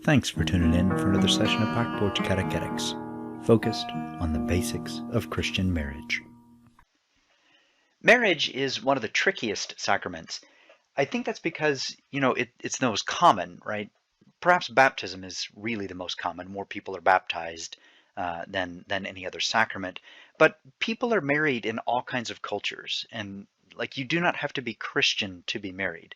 Thanks for tuning in for another session of Back Porch Catechetics, focused on the basics of Christian marriage. Marriage is one of the trickiest sacraments. I think that's because, it's the most common, right? Perhaps baptism is really the most common. More people are baptized than any other sacrament. But people are married in all kinds of cultures, and you do not have to be Christian to be married.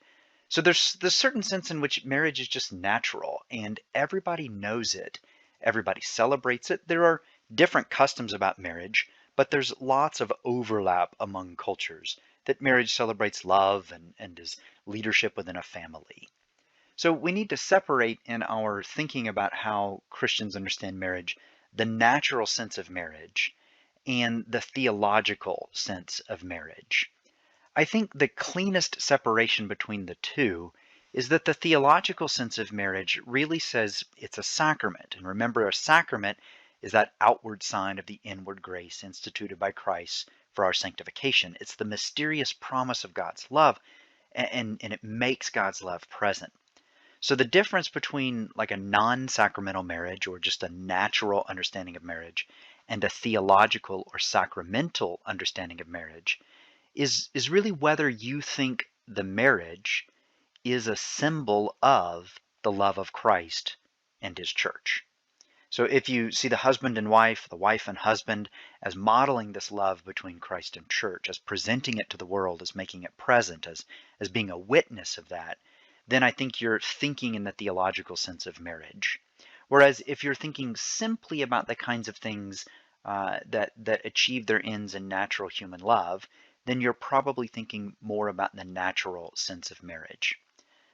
So there's this certain sense in which marriage is just natural, and everybody knows it. Everybody celebrates it. There are different customs about marriage, but there's lots of overlap among cultures. That marriage celebrates love and is leadership within a family. So we need to separate in our thinking about how Christians understand marriage the natural sense of marriage and the theological sense of marriage. I think the cleanest separation between the two is that the theological sense of marriage really says it's a sacrament. And remember, a sacrament is that outward sign of the inward grace instituted by Christ for our sanctification. It's the mysterious promise of God's love, and it makes God's love present. So the difference between a non-sacramental marriage or just a natural understanding of marriage and a theological or sacramental understanding of marriage is really whether you think the marriage is a symbol of the love of Christ and his church. So if you see the husband and wife, the wife and husband, as modeling this love between Christ and church, as presenting it to the world, as making it present, as being a witness of that, then I think you're thinking in the theological sense of marriage. Whereas if you're thinking simply about the kinds of things that achieve their ends in natural human love, then you're probably thinking more about the natural sense of marriage.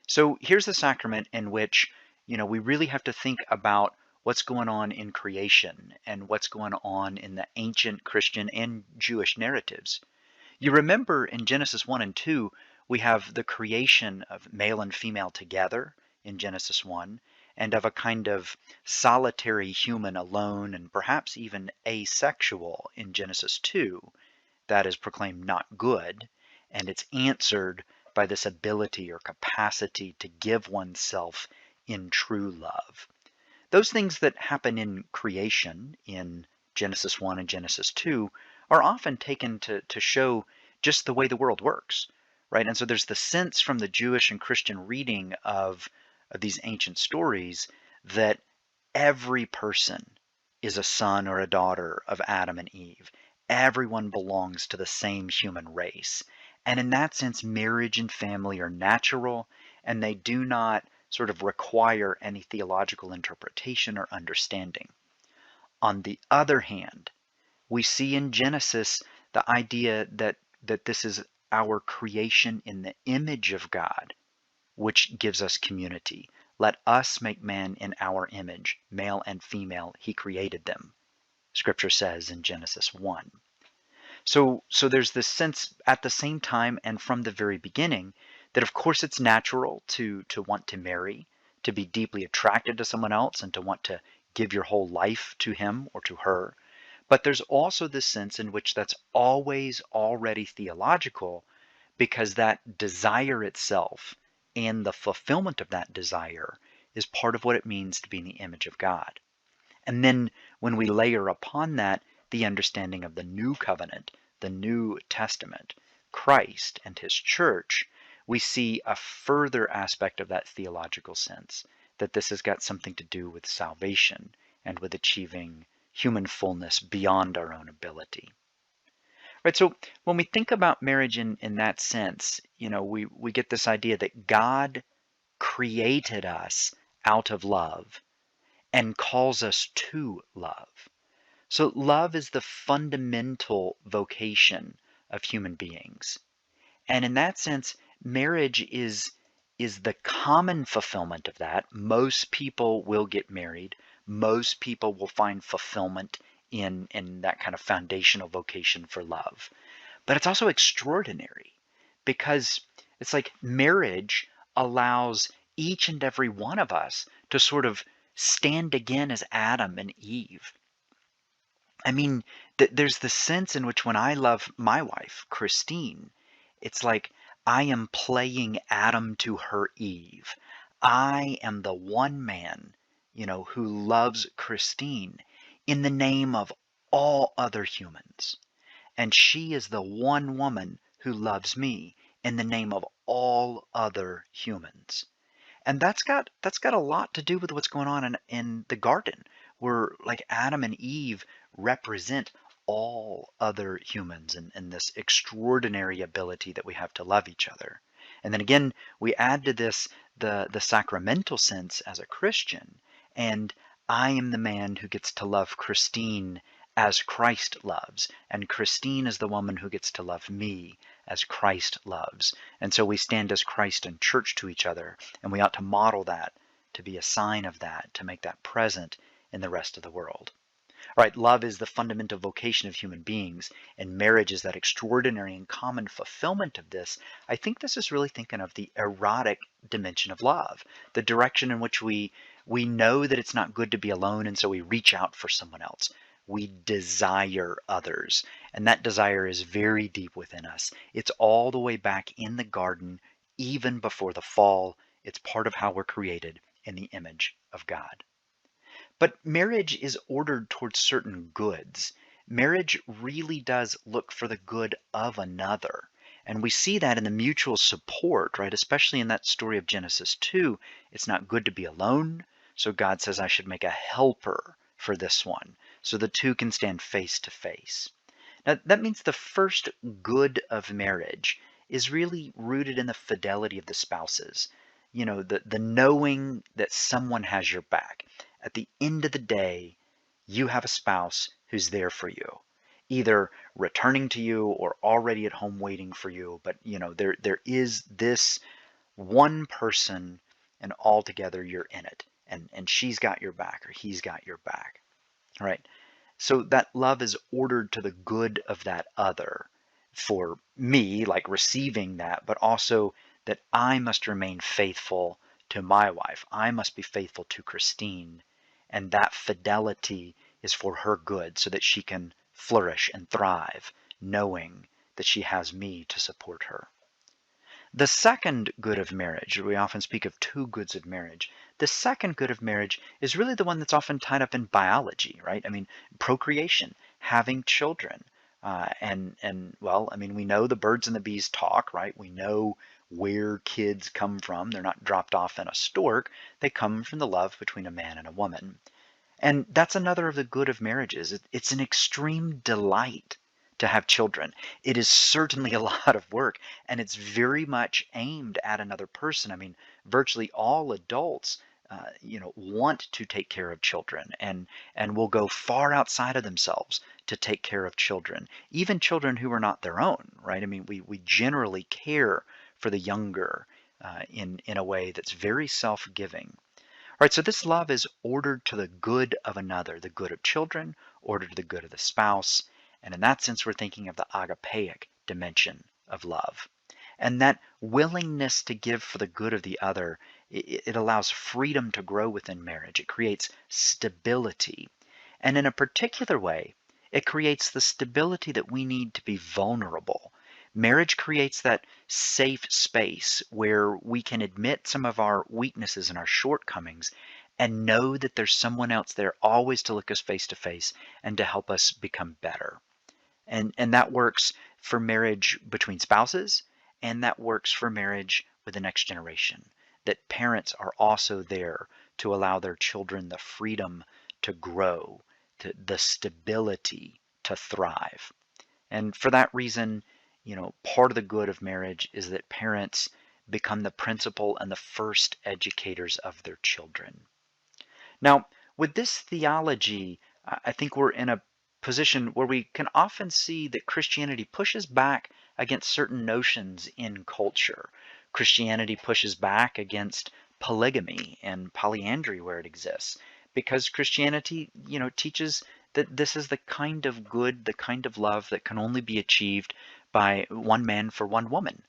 So here's the sacrament in which, we really have to think about what's going on in creation and what's going on in the ancient Christian and Jewish narratives. You remember in Genesis 1 and 2, we have the creation of male and female together in Genesis 1, and of a kind of solitary human alone and perhaps even asexual in Genesis 2. That is proclaimed not good, and it's answered by this ability or capacity to give oneself in true love. Those things that happen in creation in Genesis 1 and Genesis 2 are often taken to show just the way the world works, right? And so there's the sense from the Jewish and Christian reading of these ancient stories that every person is a son or a daughter of Adam and Eve. Everyone belongs to the same human race. And in that sense, marriage and family are natural, and they do not sort of require any theological interpretation or understanding. On the other hand, we see in Genesis the idea that this is our creation in the image of God, which gives us community. Let us make man in our image, male and female, he created them, Scripture says in Genesis 1. So there's this sense at the same time and from the very beginning that of course it's natural to want to marry, to be deeply attracted to someone else and to want to give your whole life to him or to her. But there's also this sense in which that's always already theological, because that desire itself and the fulfillment of that desire is part of what it means to be in the image of God. And then when we layer upon that the understanding of the new covenant, the New Testament, Christ and his church, we see a further aspect of that theological sense, that this has got something to do with salvation and with achieving human fullness beyond our own ability. Right, so when we think about marriage in that sense, we get this idea that God created us out of love and calls us to love. So love is the fundamental vocation of human beings. And in that sense, marriage is the common fulfillment of that. Most people will get married. Most people will find fulfillment in that kind of foundational vocation for love. But it's also extraordinary because it's like marriage allows each and every one of us to sort of stand again as Adam and Eve. I mean, there's the sense in which when I love my wife, Christine, it's like I am playing Adam to her Eve. I am the one man who loves Christine in the name of all other humans. And she is the one woman who loves me in the name of all other humans. And that's got a lot to do with what's going on in the garden, where like Adam and Eve represent all other humans and this extraordinary ability that we have to love each other. And then again, we add to this the sacramental sense as a Christian, and I am the man who gets to love Christine as Christ loves, and Christine is the woman who gets to love me as Christ loves. And so we stand as Christ and church to each other, and we ought to model that, to be a sign of that, to make that present in the rest of the world. All right, love is the fundamental vocation of human beings, and marriage is that extraordinary and common fulfillment of this. I think this is really thinking of the erotic dimension of love, the direction in which we know that it's not good to be alone, and so we reach out for someone else. We desire others, and that desire is very deep within us. It's all the way back in the garden, even before the fall. It's part of how we're created in the image of God. But marriage is ordered towards certain goods. Marriage really does look for the good of another. And we see that in the mutual support, right? Especially in that story of Genesis 2. It's not good to be alone. So God says, I should make a helper for this one, so the two can stand face to face. Now, that means the first good of marriage is really rooted in the fidelity of the spouses. The knowing that someone has your back. At the end of the day, you have a spouse who's there for you, either returning to you or already at home waiting for you. But there is this one person, and altogether you're in it, and she's got your back or he's got your back. All right. So that love is ordered to the good of that other, for me, like receiving that, but also that I must remain faithful to my wife. I must be faithful to Christine. And that fidelity is for her good, so that she can flourish and thrive, knowing that she has me to support her. The second good of marriage, we often speak of two goods of marriage. The second good of marriage is really the one that's often tied up in biology, right? I mean, procreation, having children. And well, I mean, we know the birds and the bees talk, right? We know where kids come from. They're not dropped off in a stork. They come from the love between a man and a woman. And that's another of the good of marriages. It's an extreme delight to have children. It is certainly a lot of work, and it's very much aimed at another person. I mean, virtually all adults, want to take care of children, and will go far outside of themselves to take care of children, even children who are not their own, right? I mean, we generally care for the younger in a way that's very self-giving. All right, so this love is ordered to the good of another, the good of children, ordered to the good of the spouse. And in that sense, we're thinking of the agapeic dimension of love. And that willingness to give for the good of the other, it allows freedom to grow within marriage. It creates stability. And in a particular way, it creates the stability that we need to be vulnerable. Marriage creates that safe space where we can admit some of our weaknesses and our shortcomings and know that there's someone else there always to look us face to face and to help us become better. And that works for marriage between spouses, and that works for marriage with the next generation. That parents are also there to allow their children the freedom to grow, the stability to thrive. And for that reason, part of the good of marriage is that parents become the principal and the first educators of their children. Now, with this theology, I think we're in a position where we can often see that Christianity pushes back against certain notions in culture. Christianity pushes back against polygamy and polyandry where it exists, because Christianity, teaches that this is the kind of good, the kind of love that can only be achieved by one man for one woman.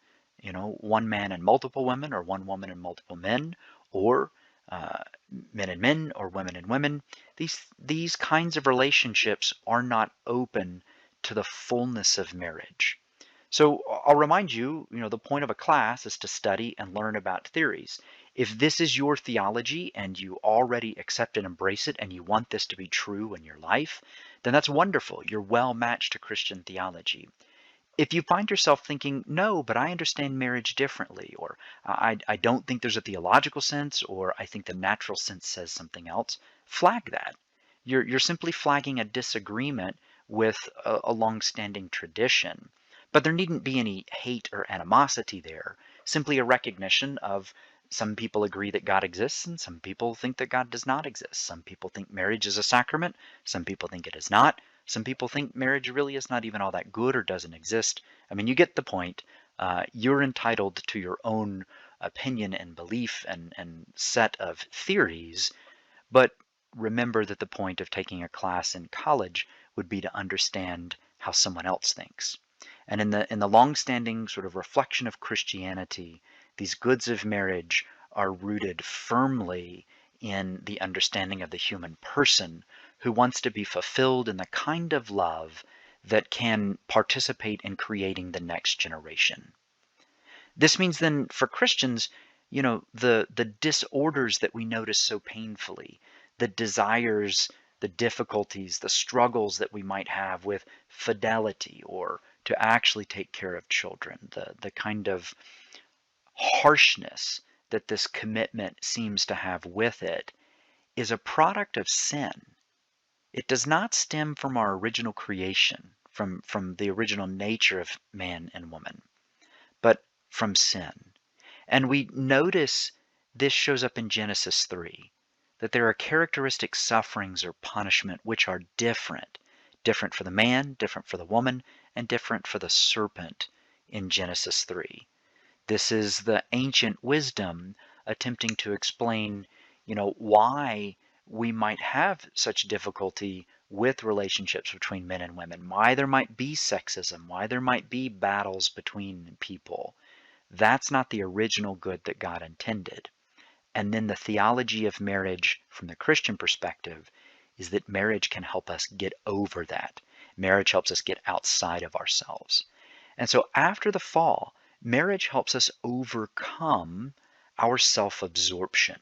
One man and multiple women, or one woman and multiple men, or uh, men and men, or women and women. These kinds of relationships are not open to the fullness of marriage. So I'll remind you, the point of a class is to study and learn about theories. If this is your theology and you already accept and embrace it and you want this to be true in your life, then that's wonderful. You're well matched to Christian theology. If you find yourself thinking, no, but I understand marriage differently, or I don't think there's a theological sense, or I think the natural sense says something else, flag that. You're simply flagging a disagreement with a long-standing tradition. But there needn't be any hate or animosity there, simply a recognition of some people agree that God exists and some people think that God does not exist. Some people think marriage is a sacrament, some people think it is not. Some people think marriage really is not even all that good or doesn't exist. I mean, you get the point. You're entitled to your own opinion and belief and set of theories, but remember that the point of taking a class in college would be to understand how someone else thinks. And in the long-standing sort of reflection of Christianity, these goods of marriage are rooted firmly in the understanding of the human person who wants to be fulfilled in the kind of love that can participate in creating the next generation. This means then for Christians, the disorders that we notice so painfully, the desires, the difficulties, the struggles that we might have with fidelity or to actually take care of children, the kind of harshness that this commitment seems to have with it is a product of sin. It does not stem from our original creation, from the original nature of man and woman, but from sin. And we notice this shows up in Genesis 3, that there are characteristic sufferings or punishment which are different. Different for the man, different for the woman, and different for the serpent in Genesis 3. This is the ancient wisdom attempting to explain, why we might have such difficulty with relationships between men and women, why there might be sexism, why there might be battles between people. That's not the original good that God intended. And then the theology of marriage from the Christian perspective is that marriage can help us get over that. Marriage helps us get outside of ourselves. And so after the fall, marriage helps us overcome our self-absorption,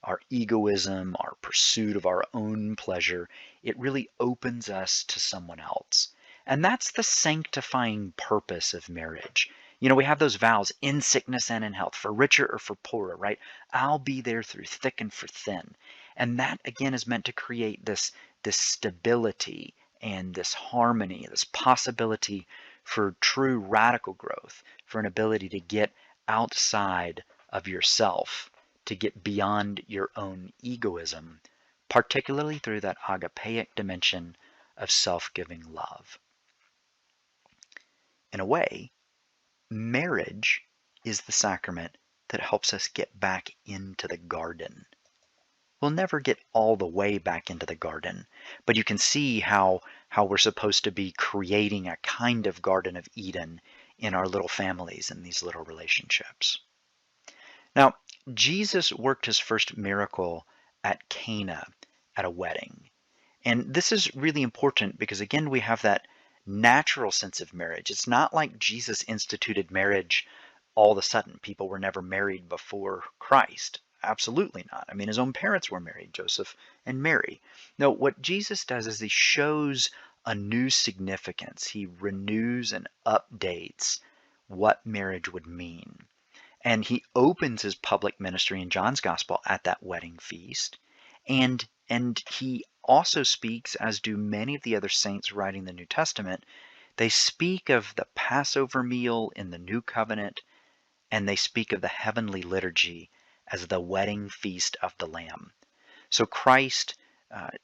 our egoism, our pursuit of our own pleasure. It really opens us to someone else. And that's the sanctifying purpose of marriage. We have those vows in sickness and in health, for richer or for poorer, right? I'll be there through thick and for thin. And that, again, is meant to create this stability and this harmony, this possibility for true radical growth, for an ability to get outside of yourself, to get beyond your own egoism, particularly through that agapeic dimension of self-giving love. In a way, marriage is the sacrament that helps us get back into the garden. We'll never get all the way back into the garden, but you can see how we're supposed to be creating a kind of Garden of Eden in our little families and these little relationships. Now, Jesus worked his first miracle at Cana at a wedding. And this is really important because, again, we have that natural sense of marriage. It's not like Jesus instituted marriage all of a sudden. People were never married before Christ. Absolutely not. I mean, his own parents were married, Joseph and Mary. No, what Jesus does is he shows a new significance. He renews and updates what marriage would mean. And he opens his public ministry in John's Gospel at that wedding feast. And he also speaks, as do many of the other saints writing the New Testament, they speak of the Passover meal in the New Covenant, and they speak of the heavenly liturgy as the wedding feast of the Lamb. So Christ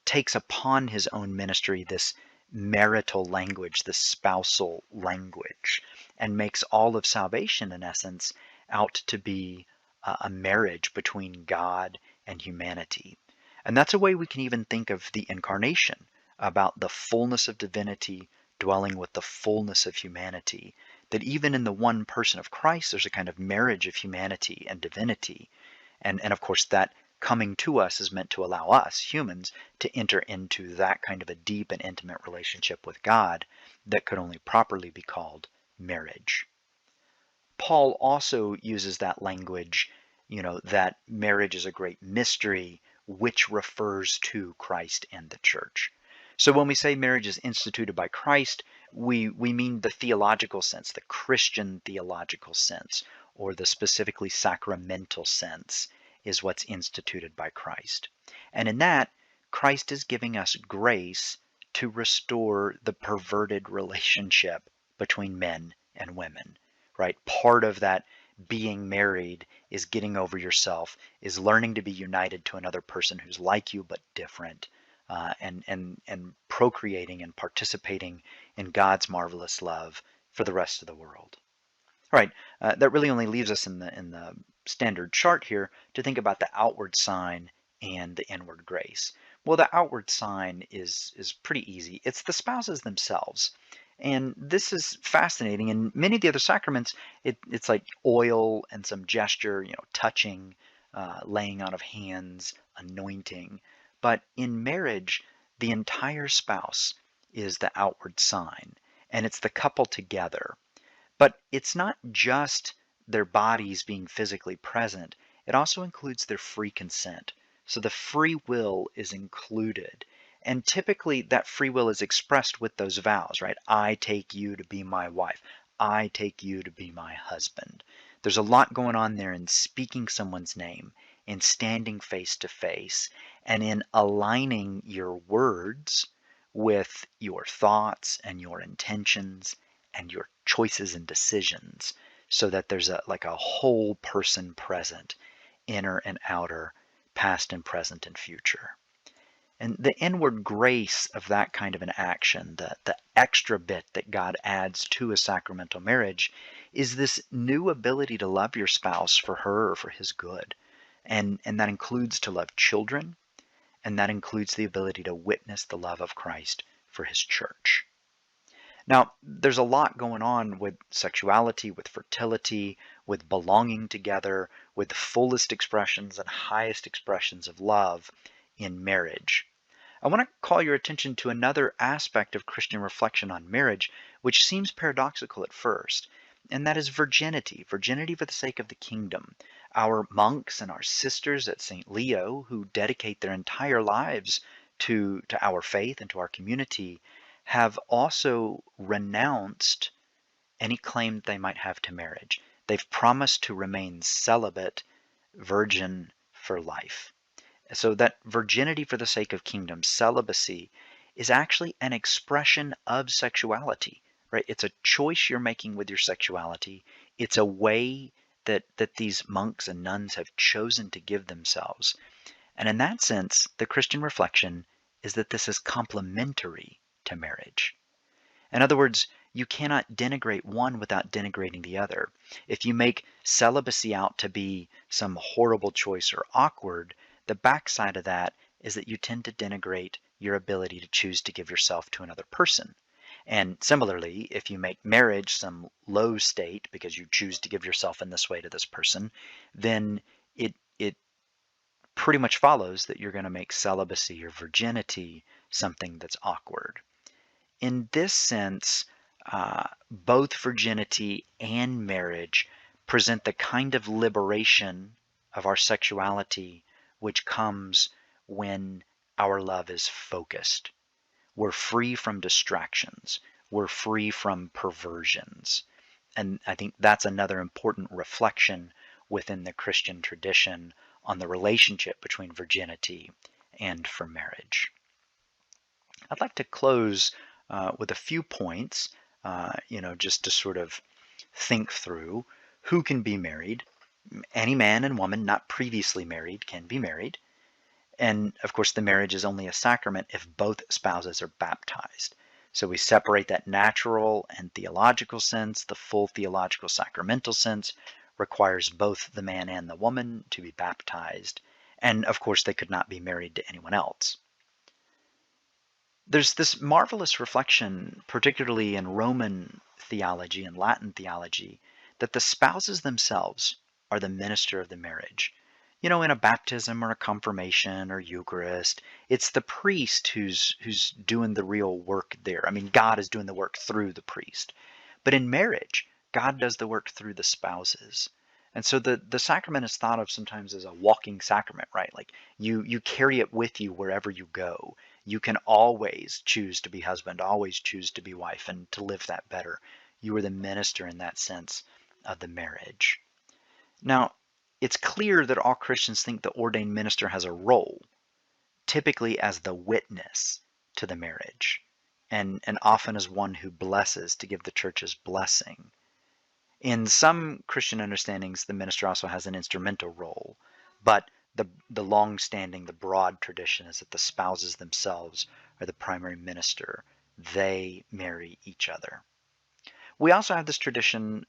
takes upon his own ministry this marital language, this spousal language, and makes all of salvation, in essence, out to be a marriage between God and humanity. And that's a way we can even think of the incarnation, about the fullness of divinity dwelling with the fullness of humanity, that even in the one person of Christ, there's a kind of marriage of humanity and divinity. And of course, that coming to us is meant to allow us, humans, to enter into that kind of a deep and intimate relationship with God that could only properly be called marriage. Paul also uses that language, that marriage is a great mystery which refers to Christ and the church. So when we say marriage is instituted by Christ, we mean the theological sense, the Christian theological sense, or the specifically sacramental sense is what's instituted by Christ. And in that, Christ is giving us grace to restore the perverted relationship between men and women, right? Part of that being married is getting over yourself, is learning to be united to another person who's like you but different, and procreating and participating in God's marvelous love for the rest of the world. All right, that really only leaves us in the standard chart here to think about the outward sign and the inward grace. Well, the outward sign is pretty easy. It's the spouses themselves. And this is fascinating. In many of the other sacraments, it's like oil and some gesture, touching, laying on of hands, anointing. But in marriage, the entire spouse is the outward sign, and it's the couple together. But it's not just their bodies being physically present, it also includes their free consent. So the free will is included. And typically that free will is expressed with those vows, right? I take you to be my wife. I take you to be my husband. There's a lot going on there in speaking someone's name, in standing face to face, and in aligning your words with your thoughts and your intentions and your choices and decisions, so that there's like a whole person present, inner and outer, past and present and future. And the inward grace of that kind of an action, the extra bit that God adds to a sacramental marriage, is this new ability to love your spouse for her or for his good. And that includes to love children, and that includes the ability to witness the love of Christ for his church. Now, there's a lot going on with sexuality, with fertility, with belonging together, with the fullest expressions and highest expressions of love in marriage. I want to call your attention to another aspect of Christian reflection on marriage, which seems paradoxical at first, and that is virginity. Virginity for the sake of the kingdom. Our monks and our sisters at St. Leo, who dedicate their entire lives to our faith and to our community, have also renounced any claim they might have to marriage. They've promised to remain celibate, virgin for life. So that virginity for the sake of kingdom, celibacy, is actually an expression of sexuality, right? It's a choice you're making with your sexuality. It's a way that these monks and nuns have chosen to give themselves. And in that sense, the Christian reflection is that this is complementary to marriage. In other words, you cannot denigrate one without denigrating the other. If you make celibacy out to be some horrible choice or awkward, the backside of that is that you tend to denigrate your ability to choose to give yourself to another person. And similarly, if you make marriage some low state because you choose to give yourself in this way to this person, then it pretty much follows that you're going to make celibacy or virginity something that's awkward. In this sense, both virginity and marriage present the kind of liberation of our sexuality which comes when our love is focused. We're free from distractions. We're free from perversions. And I think that's another important reflection within the Christian tradition on the relationship between virginity and for marriage. I'd like to close with a few points, just to sort of think through who can be married. Any man and woman not previously married can be married. And of course, the marriage is only a sacrament if both spouses are baptized. So we separate that natural and theological sense. The full theological sacramental sense requires both the man and the woman to be baptized. And of course, they could not be married to anyone else. There's this marvelous reflection, particularly in Roman theology and Latin theology, that the spouses themselves are the minister of the marriage. In a baptism or a confirmation or Eucharist, it's the priest who's doing the real work there. I mean, God is doing the work through the priest. But in marriage, God does the work through the spouses. And so the sacrament is thought of sometimes as a walking sacrament, right? Like you carry it with you wherever you go. You can always choose to be husband, always choose to be wife, and to live that better. You are the minister in that sense of the marriage. Now, it's clear that all Christians think the ordained minister has a role, typically as the witness to the marriage, and often as one who blesses to give the church's blessing. In some Christian understandings, the minister also has an instrumental role, but the long-standing, the broad tradition is that the spouses themselves are the primary minister. They marry each other. We also have this tradition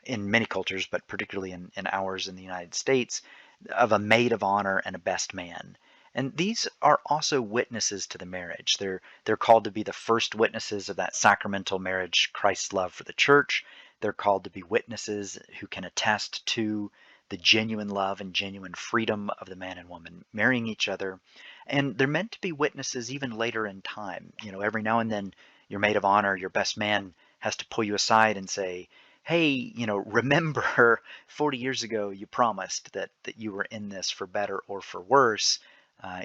in many cultures, but particularly in ours in the United States, of a maid of honor and a best man. And these are also witnesses to the marriage. They're called to be the first witnesses of that sacramental marriage, Christ's love for the church. They're called to be witnesses who can attest to the genuine love and genuine freedom of the man and woman marrying each other. And they're meant to be witnesses even later in time. You know, every now and then your maid of honor, your best man, has to pull you aside and say, hey, remember 40 years ago you promised that you were in this for better or for worse.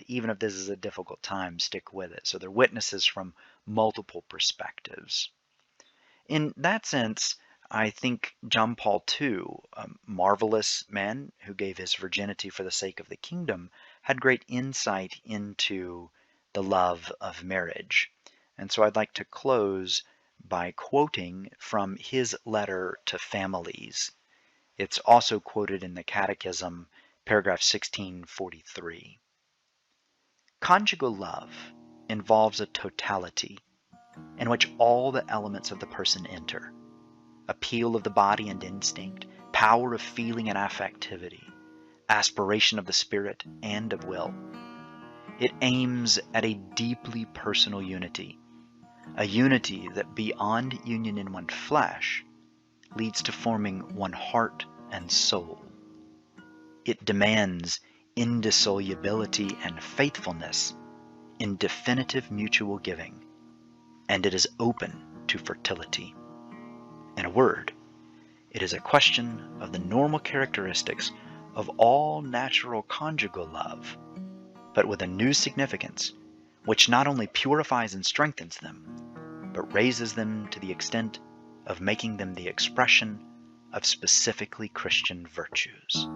Even if this is a difficult time, stick with it. So they're witnesses from multiple perspectives. In that sense, I think John Paul II, a marvelous man who gave his virginity for the sake of the kingdom, had great insight into the love of marriage. And so I'd like to close by quoting from his letter to families. It's also quoted in the Catechism, paragraph 1643. Conjugal love involves a totality in which all the elements of the person enter: appeal of the body and instinct, power of feeling and affectivity, aspiration of the spirit and of will. It aims at a deeply personal unity, a unity that beyond union in one flesh leads to forming one heart and soul. It demands indissolubility and faithfulness in definitive mutual giving, and it is open to fertility. In a word, it is a question of the normal characteristics of all natural conjugal love, but with a new significance, which not only purifies and strengthens them, but raises them to the extent of making them the expression of specifically Christian virtues.